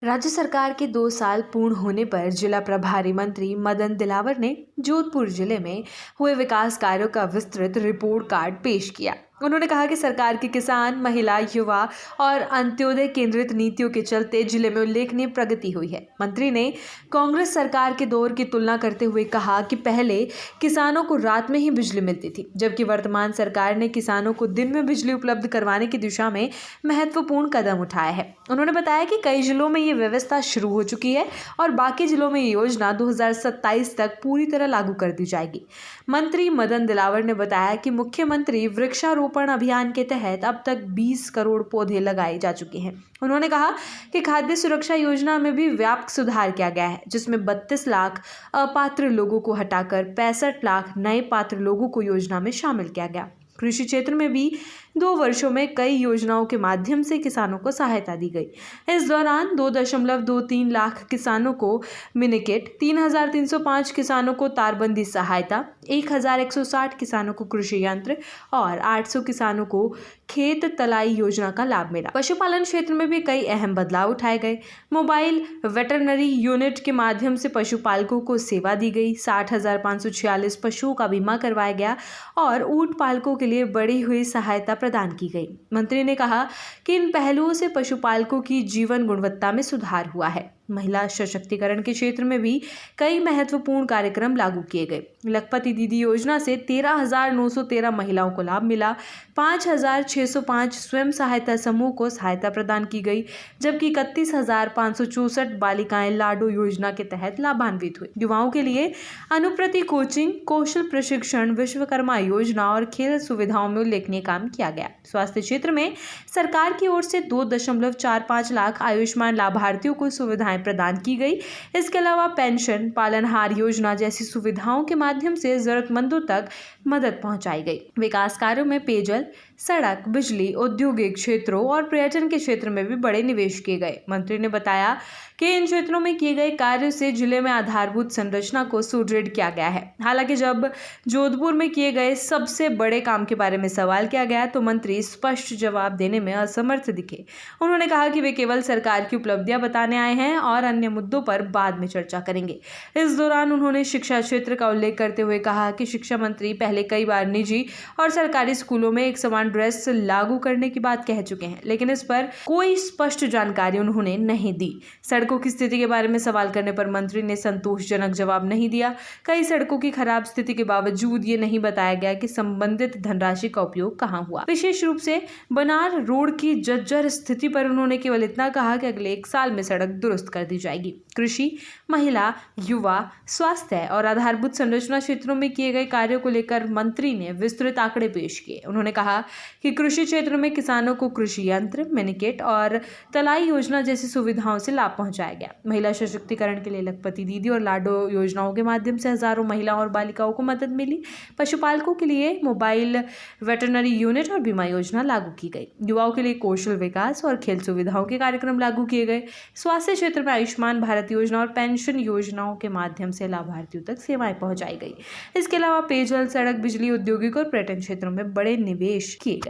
राज्य सरकार के 2 साल पूर्ण होने पर जिला प्रभारी मंत्री मदन दिलावर ने जोधपुर जिले में हुए विकास कार्यों का विस्तृत रिपोर्ट कार्ड पेश किया। उन्होंने कहा कि सरकार की किसान, महिला, युवा और अंत्योदय केंद्रित नीतियों के चलते जिले में उल्लेखनीय प्रगति हुई है। मंत्री ने कांग्रेस सरकार के दौर की तुलना करते हुए कहा कि पहले किसानों को रात में ही बिजली मिलती थी, जबकि वर्तमान सरकार ने किसानों को दिन में बिजली उपलब्ध करवाने की दिशा में महत्वपूर्ण कदम उठाया है। उन्होंने बताया कि कई जिलों में ये व्यवस्था शुरू हो चुकी है और बाकी जिलों में ये योजना 2027 तक पूरी तरह लागू कर दी जाएगी। मंत्री मदन दिलावर ने बताया कि मुख्यमंत्री वृक्षारोपण अभियान के तहत अब तक 20 करोड़ पौधे लगाए जा चुके हैं। उन्होंने कहा कि खाद्य सुरक्षा योजना में भी व्यापक सुधार किया गया है, जिसमें 32 लाख अपात्र लोगों को हटाकर 65 लाख नए पात्र लोगों को योजना में शामिल किया गया। कृषि क्षेत्र में भी 2 वर्षों में कई योजनाओं के माध्यम से किसानों को सहायता दी गई। इस दौरान 2.23 लाख किसानों को मिनीकिट, 3,305 किसानों को तारबंदी सहायता, 1,160 किसानों को कृषि यंत्र और 800 किसानों को खेत तलाई योजना का लाभ मिला। पशुपालन क्षेत्र में भी कई अहम बदलाव उठाए गए। मोबाइल वेटरनरी यूनिट के माध्यम से पशुपालकों को सेवा दी गई। 60,546 पशुओं का बीमा करवाया गया और ऊंट पालकों के लिए बढ़ी हुई सहायता प्रदान की गई। मंत्री ने कहा कि इन पहलुओं से पशुपालकों की जीवन गुणवत्ता में सुधार हुआ है। महिला सशक्तिकरण के क्षेत्र में भी कई महत्वपूर्ण कार्यक्रम लागू किए गए। लखपति दीदी योजना से 13,913 महिलाओं को लाभ मिला। 5,605 स्वयं सहायता समूह को सहायता प्रदान की गई, जबकि 31,564 बालिकाएं लाडो योजना के तहत लाभान्वित हुई। युवाओं के लिए अनुप्रति कोचिंग, कौशल प्रशिक्षण, विश्वकर्मा योजना और खेल सुविधाओं में उल्लेखनीय काम किया गया। स्वास्थ्य क्षेत्र में सरकार की ओर से 2.45 लाख आयुष्मान लाभार्थियों को सुविधाएं प्रदान की गई। इसके अलावा पेंशन, पालनहार योजना जैसी सुविधाओं के माध्यम से जरूरतमंदों तक मदद पहुंचाई गई। विकास कार्यों में पेयजल, सड़क, बिजली, औद्योगिक क्षेत्रों और पर्यटन के क्षेत्र में भी बड़े निवेश किए गए। मंत्री ने बताया कि इन क्षेत्रों में किए गए कार्यों से जिले में आधारभूत संरचना को सुदृढ़ किया गया है। हालांकि जब जोधपुर में किए गए सबसे बड़े काम के बारे में सवाल किया गया तो मंत्री स्पष्ट जवाब देने में असमर्थ दिखे। उन्होंने कहा कि वे केवल सरकार की उपलब्धियां बताने आए हैं और अन्य मुद्दों पर बाद में चर्चा करेंगे। इस दौरान उन्होंने शिक्षा क्षेत्र का उल्लेख करते हुए कहा कि शिक्षा मंत्री पहले कई बार निजी और सरकारी स्कूलों में एक समान ड्रेस लागू करने की बात कह चुके हैं, लेकिन इस पर कोई स्पष्ट जानकारी उन्होंने नहीं दी। सड़कों की स्थिति के बारे में सवाल करने पर मंत्री ने संतोषजनक जवाब नहीं दिया। कई सड़कों की खराब स्थिति के बावजूद ये नहीं बताया गया कि संबंधित धनराशि का उपयोग कहां हुआ। विशेष रूप से बनार रोड की जर्जर स्थिति पर उन्होंने केवल इतना कहा कि अगले 1 साल में सड़क दुरुस्त कर दी जाएगी। कृषि, महिला, युवा, स्वास्थ्य और आधारभूत संरचना क्षेत्रों में किए गए कार्यों को लेकर मंत्री ने विस्तृत आंकड़े पेश किए। उन्होंने कहा कि कृषि क्षेत्र में किसानों को कृषि यंत्र, मिनीकिट और तलाई योजना जैसी सुविधाओं से लाभ पहुंचाया गया। महिला सशक्तिकरण के लिए लखपति दीदी और लाडो योजनाओं के माध्यम से हजारों महिलाओं और बालिकाओं को मदद मिली। पशुपालकों के लिए मोबाइल वेटरनरी यूनिट और बीमा योजना लागू की गई। युवाओं के लिए कौशल विकास और खेल सुविधाओं के कार्यक्रम लागू किए गए। स्वास्थ्य क्षेत्र में आयुष्मान भारत योजना और पेंशन योजनाओं के माध्यम से लाभार्थियों तक सेवाएं पहुंचाई गई। इसके अलावा पेयजल, सड़क, बिजली, औद्योगिक और पर्यटन क्षेत्रों में बड़े निवेश किए गए।